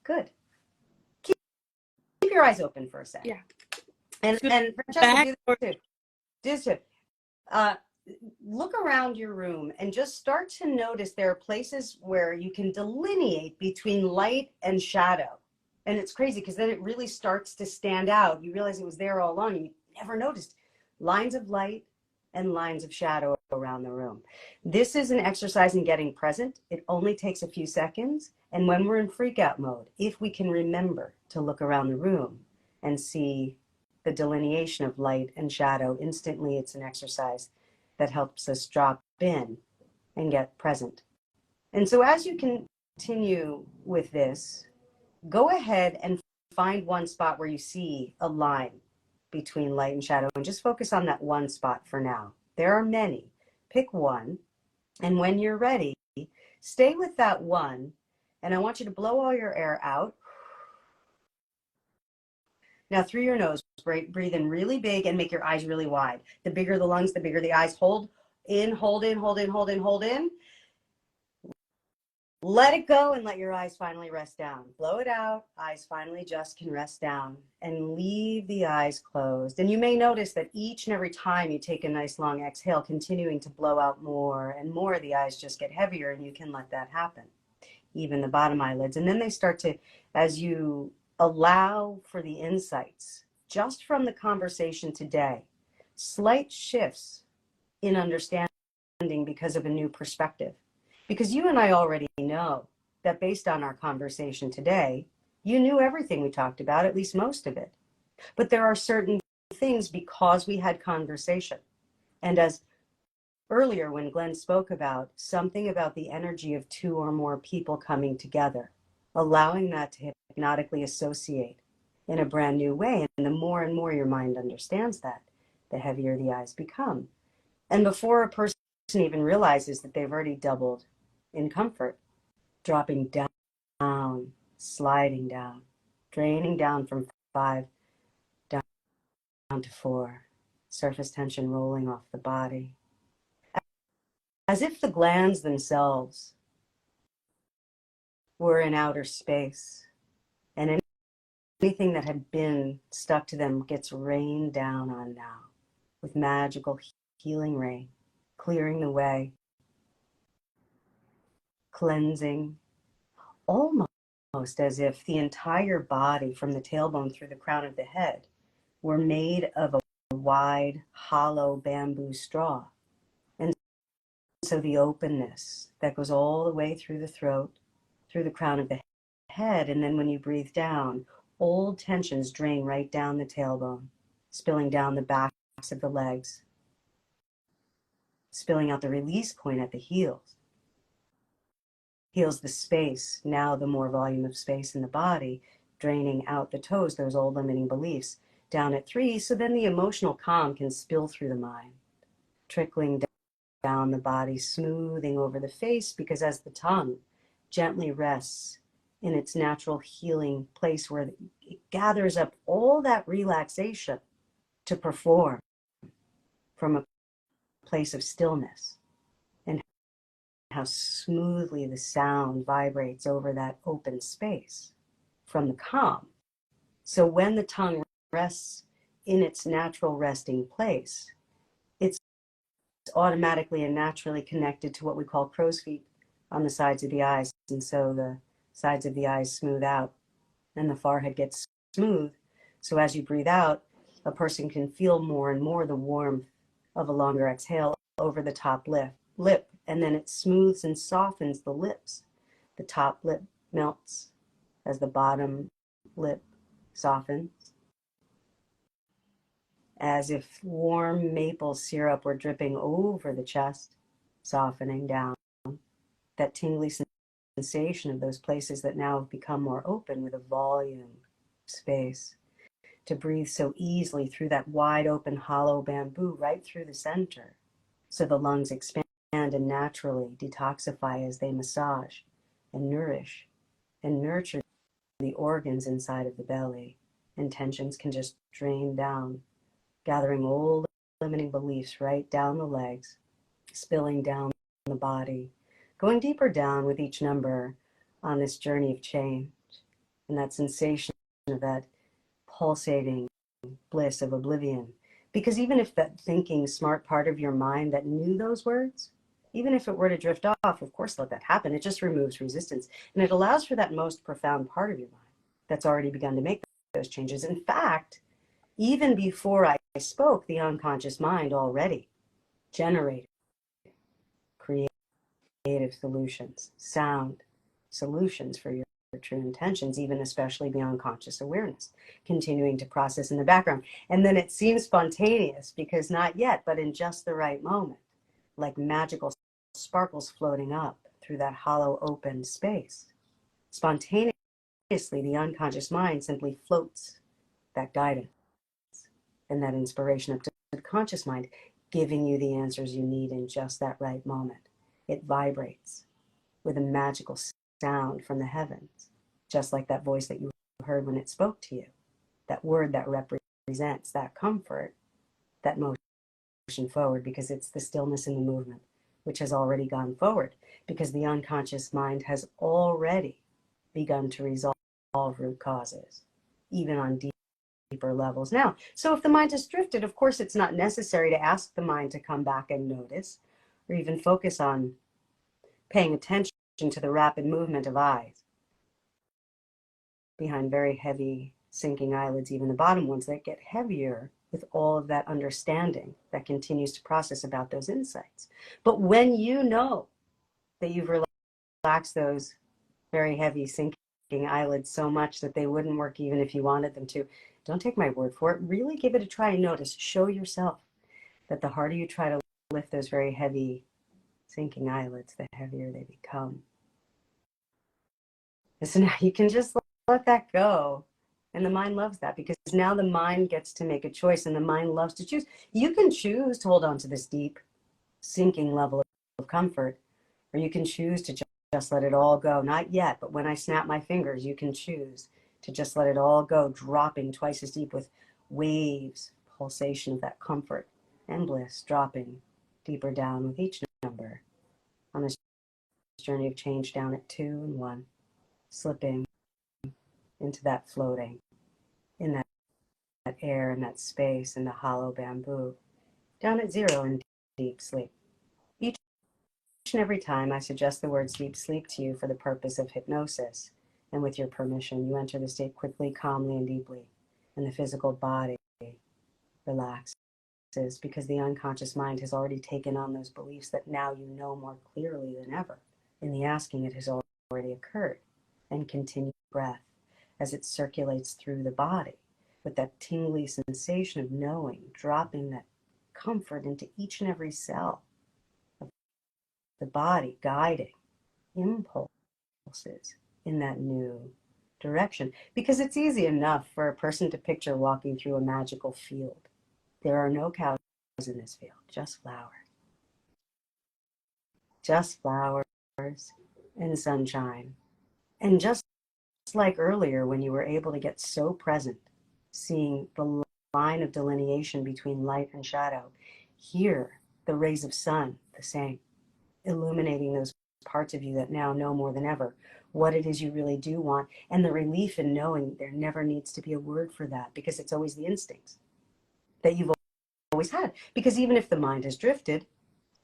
Good. Keep your eyes open for a second. Yeah. And Francesca, do this too. Do this too. Look around your room and just start to notice there are places where you can delineate between light and shadow. And it's crazy because then it really starts to stand out. You realize it was there all along and you never noticed lines of light and lines of shadow around the room. This is an exercise in getting present. It only takes a few seconds. And when we're in freak out mode, if we can remember to look around the room and see the delineation of light and shadow instantly, it's an exercise that helps us drop in and get present. And so as you continue with this, go ahead and find one spot where you see a line between light and shadow and just focus on that one spot for now. There are many. Pick one. And when you're ready, stay with that one. And I want you to blow all your air out. Now through your nose, breathe in really big and make your eyes really wide. The bigger the lungs, the bigger the eyes. Hold in, hold in, hold in, hold in, hold in. Let it go and let your eyes finally rest down. Blow it out. Eyes finally just can rest down and leave the eyes closed. And you may notice that each and every time you take a nice long exhale, continuing to blow out more and more, the eyes just get heavier and you can let that happen. Even the bottom eyelids. And then they start to, as you allow for the insights, just from the conversation today, slight shifts in understanding because of a new perspective. Because you and I already know that based on our conversation today, you knew everything we talked about, at least most of it. But there are certain things because we had conversation. And as earlier when Glenn spoke about something about the energy of two or more people coming together, allowing that to hypnotically associate in a brand new way. And the more and more your mind understands that, the heavier the eyes become. And before a person even realizes that they've already doubled in comfort, dropping down, sliding down, draining down from 5 down to 4, surface tension rolling off the body. As if the glands themselves were in outer space and anything that had been stuck to them gets rained down on now with magical healing rain, clearing the way, cleansing, almost as if the entire body from the tailbone through the crown of the head were made of a wide, hollow bamboo straw. And so the openness that goes all the way through the throat, through the crown of the head, and then when you breathe down, old tensions drain right down the tailbone, spilling down the backs of the legs, spilling out the release point at the heels. Heals the space, now the more volume of space in the body, draining out the toes, those old limiting beliefs, down at 3, so then the emotional calm can spill through the mind, trickling down the body, smoothing over the face, because as the tongue gently rests in its natural healing place where it gathers up all that relaxation to perform from a place of stillness, and how smoothly the sound vibrates over that open space from the calm. So when the tongue rests in its natural resting place, it's automatically and naturally connected to what we call crow's feet on the sides of the eyes. And so the sides of the eyes smooth out and the forehead gets smooth. So as you breathe out, a person can feel more and more the warmth of a longer exhale over the top lip, and then it smooths and softens the lips. The top lip melts as the bottom lip softens, as if warm maple syrup were dripping over the chest, softening down. That tingly sensation of those places that now have become more open with a volume, space, to breathe so easily through that wide open hollow bamboo right through the center. So the lungs expand and naturally detoxify as they massage and nourish and nurture the organs inside of the belly, and tensions can just drain down, gathering old limiting beliefs right down the legs, spilling down the body, going deeper down with each number on this journey of change. And that sensation of that pulsating bliss of oblivion. Because even if that thinking smart part of your mind that knew those words, even if it were to drift off, of course, let that happen. It just removes resistance. And it allows for that most profound part of your mind that's already begun to make those changes. In fact, even before I spoke, the unconscious mind already generated creative solutions, sound solutions for your true intentions, even especially beyond conscious awareness, continuing to process in the background. And then it seems spontaneous because not yet, but in just the right moment, like magical sparkles floating up through that hollow open space. Spontaneously, the unconscious mind simply floats that guidance and that inspiration up to the conscious mind, giving you the answers you need in just that right moment. It vibrates with a magical sound from the heavens, just like that voice that you heard when it spoke to you, that word that represents that comfort, that motion forward, because it's the stillness in the movement, which has already gone forward, because the unconscious mind has already begun to resolve root causes, even on deeper levels now. So if the mind has drifted, of course, it's not necessary to ask the mind to come back and notice, or even focus on paying attention to the rapid movement of eyes behind very heavy sinking eyelids, even the bottom ones that get heavier with all of that understanding that continues to process about those insights. But when you know that you've relaxed those very heavy sinking eyelids so much that they wouldn't work even if you wanted them to, don't take my word for it. Really give it a try and notice. Show yourself that the harder you try to lift those very heavy sinking eyelids, the heavier they become. And so now you can just let that go. And the mind loves that, because now the mind gets to make a choice, and the mind loves to choose. You can choose to hold on to this deep, sinking level of comfort, or you can choose to just let it all go. Not yet, but when I snap my fingers, you can choose to just let it all go, dropping twice as deep with waves, pulsation of that comfort and bliss, dropping deeper down with each number on this journey of change, down at 2 and 1, slipping into that floating, in that air and that space and the hollow bamboo, down at 0 in deep sleep. Each and every time I suggest the words deep sleep to you for the purpose of hypnosis, and with your permission, you enter the state quickly, calmly, and deeply, and the physical body relaxes, because the unconscious mind has already taken on those beliefs that now you know more clearly than ever. In the asking, it has already occurred. And continue breath as it circulates through the body with that tingly sensation of knowing, dropping that comfort into each and every cell of the body, guiding impulses in that new direction. Because it's easy enough for a person to picture walking through a magical field. There are no cows in this field, just flowers. Just flowers and sunshine. And just like earlier when you were able to get so present, seeing the line of delineation between light and shadow, here the rays of sun, the same, illuminating those parts of you that now know more than ever what it is you really do want, and the relief in knowing there never needs to be a word for that, because it's always the instincts that you've always had. Because even if the mind has drifted,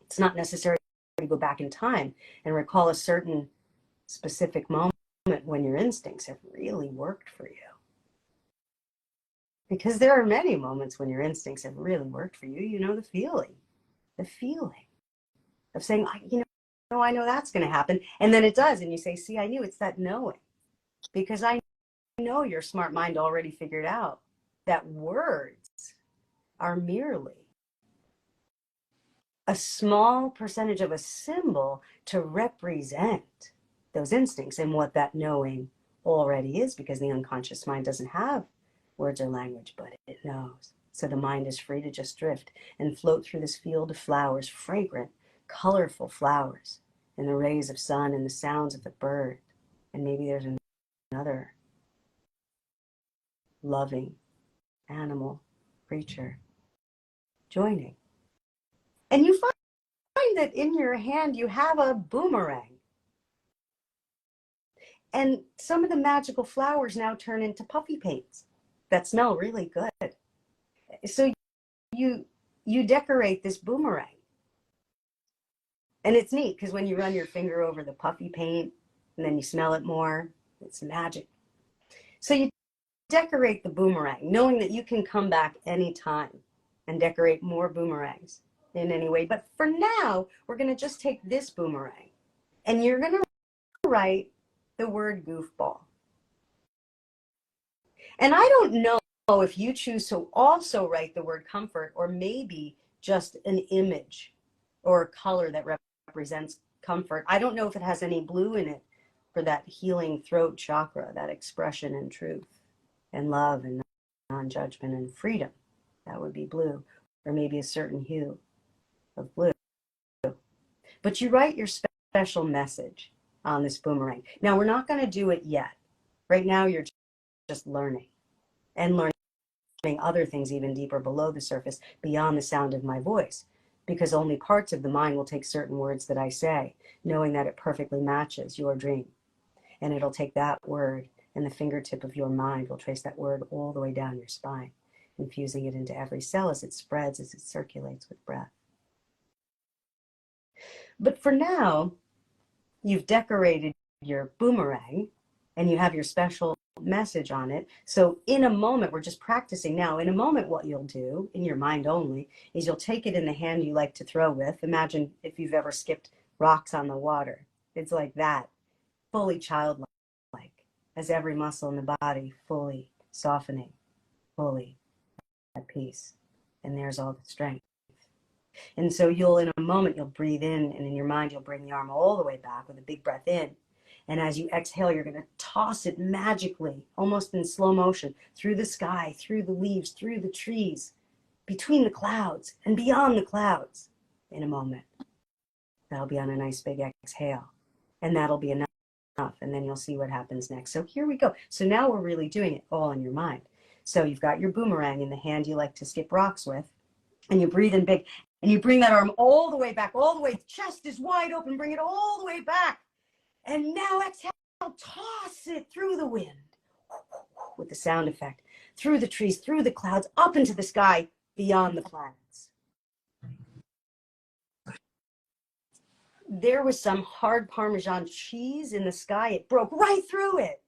it's not necessary to go back in time and recall a certain specific moment when your instincts have really worked for you. Because there are many moments when your instincts have really worked for you. You know, the feeling of saying, I know that's going to happen. And then it does. And you say, see, I knew. It's that knowing. Because I know your smart mind already figured out that words are merely a small percentage of a symbol to represent those instincts and what that knowing already is, because the unconscious mind doesn't have words or language, but it knows. So the mind is free to just drift and float through this field of flowers, fragrant, colorful flowers, and the rays of sun and the sounds of the bird. And maybe there's another loving animal creature joining. And you find that in your hand you have a boomerang. And some of the magical flowers now turn into puffy paints that smell really good. So you decorate this boomerang. And it's neat because when you run your finger over the puffy paint and then you smell it more, it's magic. So you decorate the boomerang, knowing that you can come back anytime and decorate more boomerangs in any way. But for now, we're going to just take this boomerang and you're going to write the word goofball. And I don't know if you choose to also write the word comfort or maybe just an image or a color that represents comfort. I don't know if it has any blue in it for that healing throat chakra, that expression and truth and love and non-judgment and freedom. That would be blue, or maybe a certain hue of blue. But you write your special message on this boomerang. Now, we're not going to do it yet. Right now, you're just learning and learning other things even deeper below the surface, beyond the sound of my voice, because only parts of the mind will take certain words that I say, knowing that it perfectly matches your dream. And it'll take that word, and the fingertip of your mind will trace that word all the way down your spine, infusing it into every cell as it spreads, as it circulates with breath. But for now, you've decorated your boomerang and you have your special message on it. So in a moment, we're just practicing now. In a moment, what you'll do, in your mind only, is you'll take it in the hand you like to throw with. Imagine if you've ever skipped rocks on the water. It's like that, fully childlike, as every muscle in the body fully softening, fully at peace. And there's all the strength. And so you'll, in a moment, you'll breathe in, and in your mind, you'll bring the arm all the way back with a big breath in. And as you exhale, you're going to toss it magically, almost in slow motion, through the sky, through the leaves, through the trees, between the clouds and beyond the clouds in a moment. That'll be on a nice big exhale. And that'll be enough. And then you'll see what happens next. So here we go. So now we're really doing it all in your mind. So you've got your boomerang in the hand you like to skip rocks with, and you breathe in big, and you bring that arm all the way back, all the way, chest is wide open, bring it all the way back. And now exhale, toss it through the wind with the sound effect, through the trees, through the clouds, up into the sky, beyond the planets. There was some hard Parmesan cheese in the sky. It broke right through it.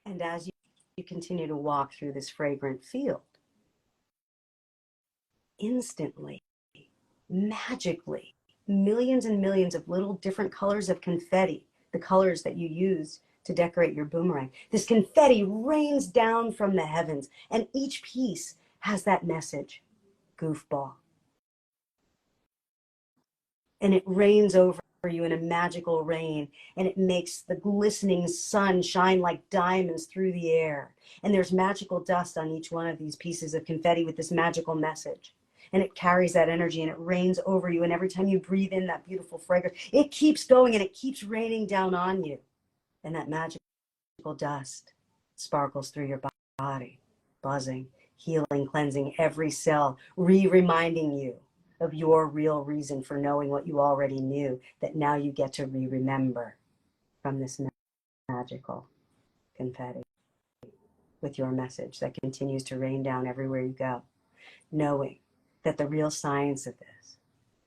And as you continue to walk through this fragrant field, instantly, magically, millions and millions of little different colors of confetti, the colors that you use to decorate your boomerang. This confetti rains down from the heavens, and each piece has that message, goofball. And it rains over you in a magical rain, and it makes the glistening sun shine like diamonds through the air. And there's magical dust on each one of these pieces of confetti with this magical message. And it carries that energy, and it rains over you. And every time you breathe in that beautiful fragrance, it keeps going, and it keeps raining down on you. And that magical dust sparkles through your body, buzzing, healing, cleansing every cell, reminding you of your real reason for knowing what you already knew, that now you get to remember from this magical confetti with your message that continues to rain down everywhere you go, knowing that the real science of this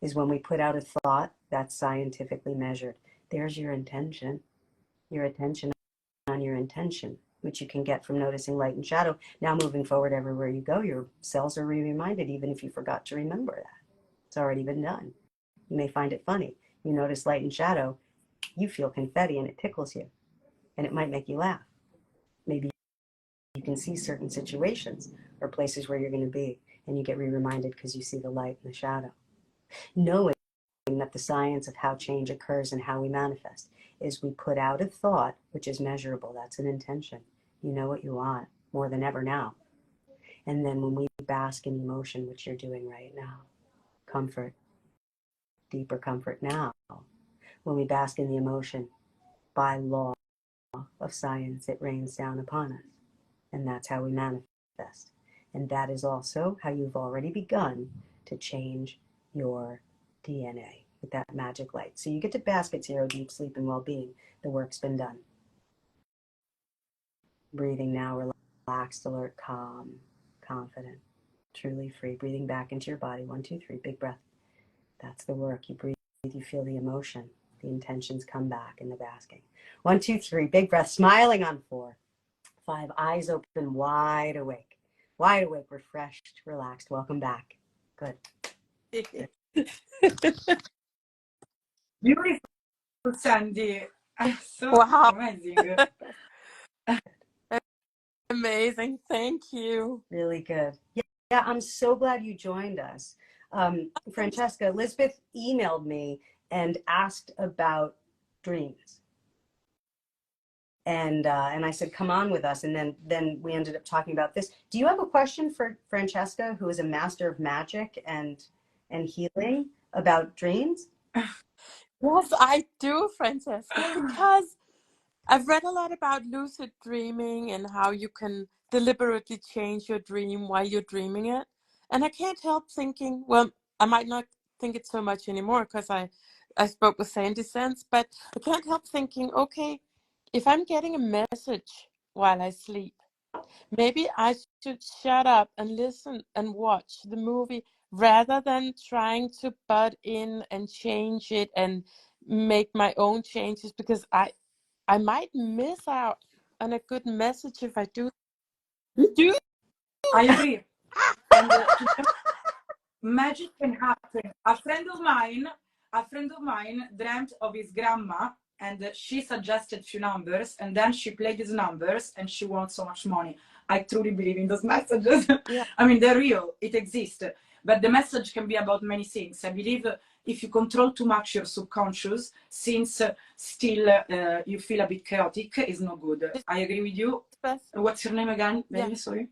is when we put out a thought that's scientifically measured. There's your intention, your attention on your intention, which you can get from noticing light and shadow. Now moving forward everywhere you go, your cells are reminded, even if you forgot to remember that. It's already been done. You may find it funny. You notice light and shadow, you feel confetti and it tickles you, and it might make you laugh. Maybe you can see certain situations or places where you're going to be, and you get reminded because you see the light and the shadow. Knowing that the science of how change occurs and how we manifest is we put out a thought, which is measurable. That's an intention. You know what you want more than ever now. And then when we bask in emotion, which you're doing right now, comfort, deeper comfort now, when we bask in the emotion, by law, of science, it rains down upon us. And that's how we manifest. And that is also how you've already begun to change your DNA with that magic light. So you get to bask at zero deep sleep and well-being. The work's been done. Breathing now, relaxed, alert, calm, confident, truly free. Breathing back into your body. 1, 2, 3, big breath. That's the work. You breathe, you feel the emotion. The intentions come back in the basking. 1, 2, 3, big breath. Smiling on 4, 5, eyes open, wide awake, refreshed, relaxed. Welcome back. Good. Beautiful, Sandy. So Wow. amazing. Amazing. Thank you. Really good. Yeah, I'm so glad you joined us. Francesca, Elizabeth emailed me and asked about dreams. And I said, come on with us. And then we ended up talking about this. Do you have a question for Francesca, who is a master of magic and healing, about dreams? Yes, I do, Francesca, because I've read a lot about lucid dreaming and how you can deliberately change your dream while you're dreaming it. And I can't help thinking, well, I might not think it so much anymore because I spoke with Sandy since, but I can't help thinking, okay, if I'm getting a message while I sleep, maybe I should shut up and listen and watch the movie rather than trying to butt in and change it and make my own changes, because I might miss out on a good message if I do. You do? I agree. And magic can happen. A friend of mine dreamt of his grandma, and she suggested few numbers, and then she played these numbers and she won so much money. I truly believe in those messages. Yeah. I mean, they're real, it exists, but the message can be about many things. I believe if you control too much your subconscious, since still you feel a bit chaotic, is no good. I agree with you. What's your name again, baby? Yeah. Sorry.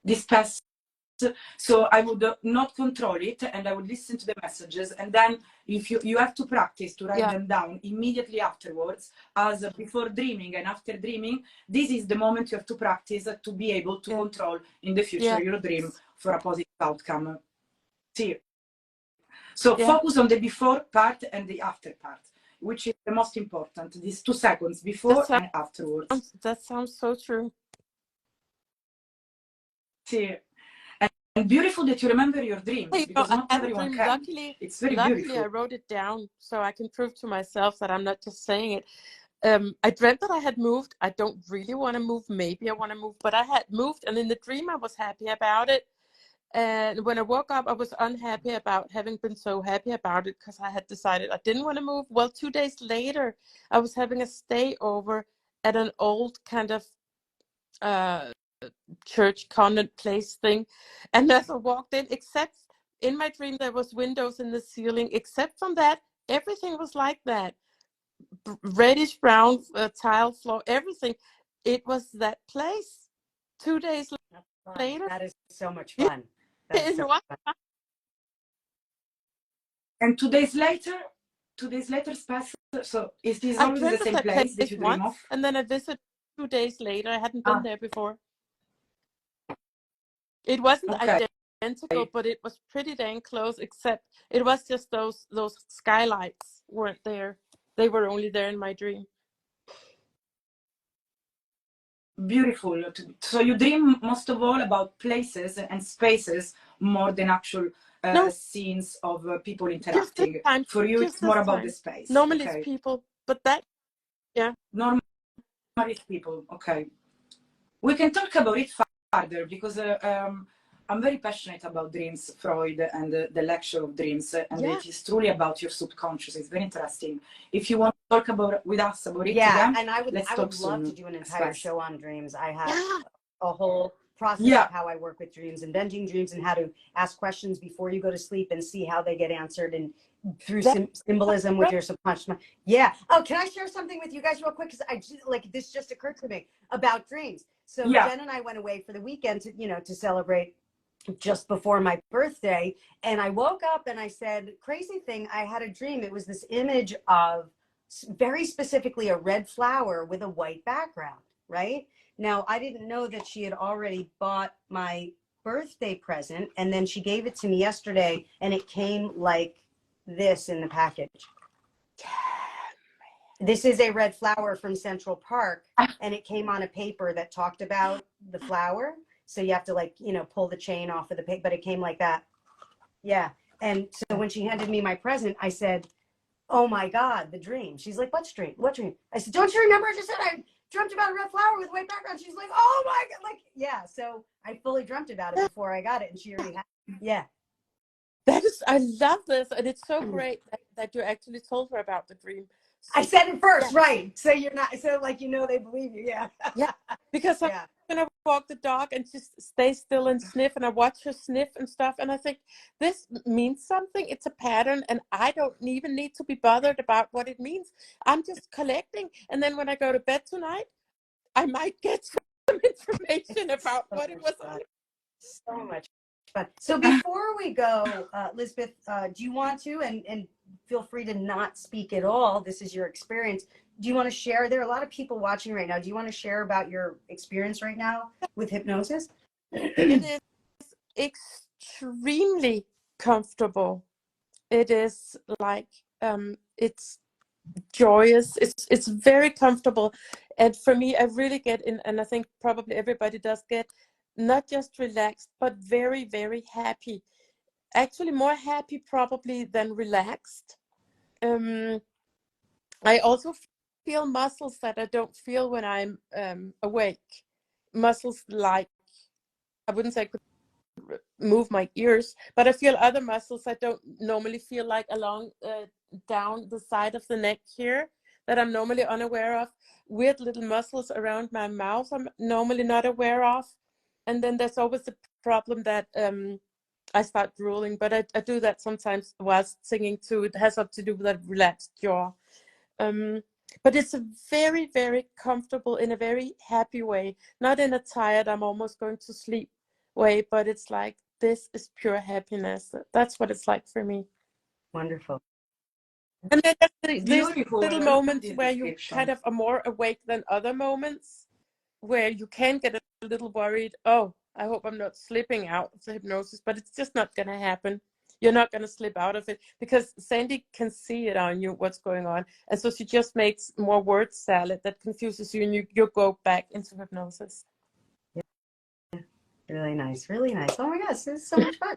This past. So I would not control it, and I would listen to the messages, and then if you have to practice to write them down immediately afterwards, as before dreaming and after dreaming. This is the moment you have to practice to be able to control in the future your dream for a positive outcome. See, so focus on the before part and the after part, which is the most important. These 2 seconds before and afterwards. That sounds so true. See. And beautiful that you remember your dreams, because not everyone can. Luckily, it's very luckily beautiful. I wrote it down so I can prove to myself that I'm not just saying it. I dreamt that I had moved. I don't really want to move. Maybe I want to move, but I had moved, and in the dream I was happy about it. And when I woke up, I was unhappy about having been so happy about it because I had decided I didn't want to move. Well, 2 days later, I was having a stay over at an old kind of church convent place thing, and as I walked in, except in my dream there was windows in the ceiling, except from that everything was like that, reddish brown tile floor, everything. It was that place. 2 days later. That is so much fun. And 2 days later, 2 days later, so is this always the same place that you dream of? And then I visited 2 days later. I hadn't been there before. It wasn't identical, but it was pretty dang close, except it was just those skylights weren't there. They were only there in my dream. Beautiful. So you dream most of all about places and spaces more than actual scenes of people interacting. For you, it's more about the space. Normally it's people, but that, normally it's people. Okay. We can talk about it further, because I'm very passionate about dreams, Freud, and the lecture of dreams, and it is truly about your subconscious. It's very interesting. If you want to talk with us about it again, and I would love to do an entire show on dreams. I have a whole process of how I work with dreams, inventing dreams, and how to ask questions before you go to sleep and see how they get answered, and through symbolism with your subconscious mind. Oh, can I share something with you guys real quick? Because this just occurred to me about dreams. So Jen and I went away for the weekend to celebrate just before my birthday, and I woke up and I said, crazy thing, I had a dream. It was this image of very specifically a red flower with a white background, right? Now, I didn't know that she had already bought my birthday present, and then she gave it to me yesterday, and it came like this in the package. This is a red flower from Central Park, and it came on a paper that talked about the flower. So you have to, like, you know, pull the chain off of the paper, but it came like that. Yeah. And so when she handed me my present, I said, oh my God, the dream. She's like, what dream? What dream? I said, don't you remember I just said I dreamt about a red flower with white background? She's like, oh my God. Like, yeah. So I fully dreamt about it before I got it, and she already had it. Yeah. That is, I love this. And it's so great that you actually told her about the dream. I said it first, right? So you're not, so like, you know, they believe you. Yeah. Yeah. Because I'm going to walk the dog and just stay still and sniff, and I watch her sniff and stuff. And I think this means something. It's a pattern, and I don't even need to be bothered about what it means. I'm just collecting. And then when I go to bed tonight, I might get some information about what it was on. So much fun. So before we go, Lisbeth, do you want to, and feel free to not speak at all, this is your experience, do you want to share, there are a lot of people watching right now, do you want to share about your experience right now with hypnosis? It is extremely comfortable. It is like, it's joyous, it's very comfortable, and for me, I really get in, and I think probably everybody does get, not just relaxed, but very, very happy. Actually more happy probably than relaxed. I also feel muscles that I don't feel when I'm awake. Muscles like, I wouldn't say I could move my ears, but I feel other muscles I don't normally feel, like along down the side of the neck here, that I'm normally unaware of. Weird little muscles around my mouth I'm normally not aware of. And then there's always the problem that I start drooling, but I do that sometimes whilst singing too. It has something to do with that relaxed jaw. But it's a very, very comfortable, in a very happy way, not in a tired, I'm almost going to sleep way, but it's like, this is pure happiness. That's what it's like for me. Wonderful. And then there's little moments where you kind of are more awake than other moments, where you can get a little worried. Oh, I hope I'm not slipping out of the hypnosis, but it's just not going to happen. You're not going to slip out of it, because Sandy can see it on you, what's going on. And so she just makes more word salad that confuses you, and you go back into hypnosis. Yeah. Really nice. Really nice. Oh my gosh, this is so much fun.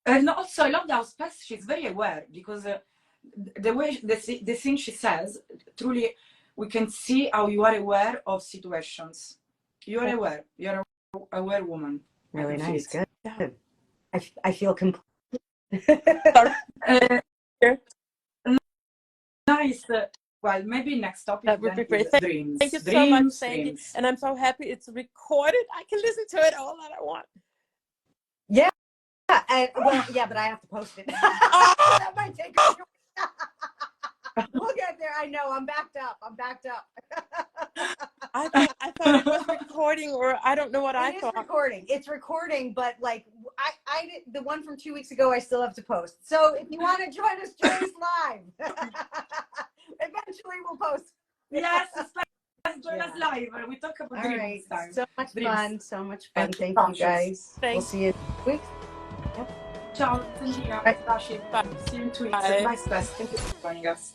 And also, I love how Spess, she's very aware, because the way, the thing she says, truly, we can see how you are aware of situations. You are aware. You're an aware woman. Really nice. Good. Good. I feel complete. Nice. Well, maybe next topic. That would be great. Dreams. Thank you so much, Sandy. And I'm so happy it's recorded. I can listen to it all that I want. Yeah. Well, yeah, but I have to post it. That might take a few. We'll get there. I know. I'm backed up. I thought it was recording, or I don't know what I thought. It's recording, but like I did, the one from 2 weeks ago, I still have to post. So if you want to join us live. Eventually we'll post. Yes, join us live. We talk about dreams. Right. So much fun. So much fun. Thank you guys. We'll see you next week. Ciao, Sandrina. See you in 2 weeks. Bye, Spess. Thank you for joining us.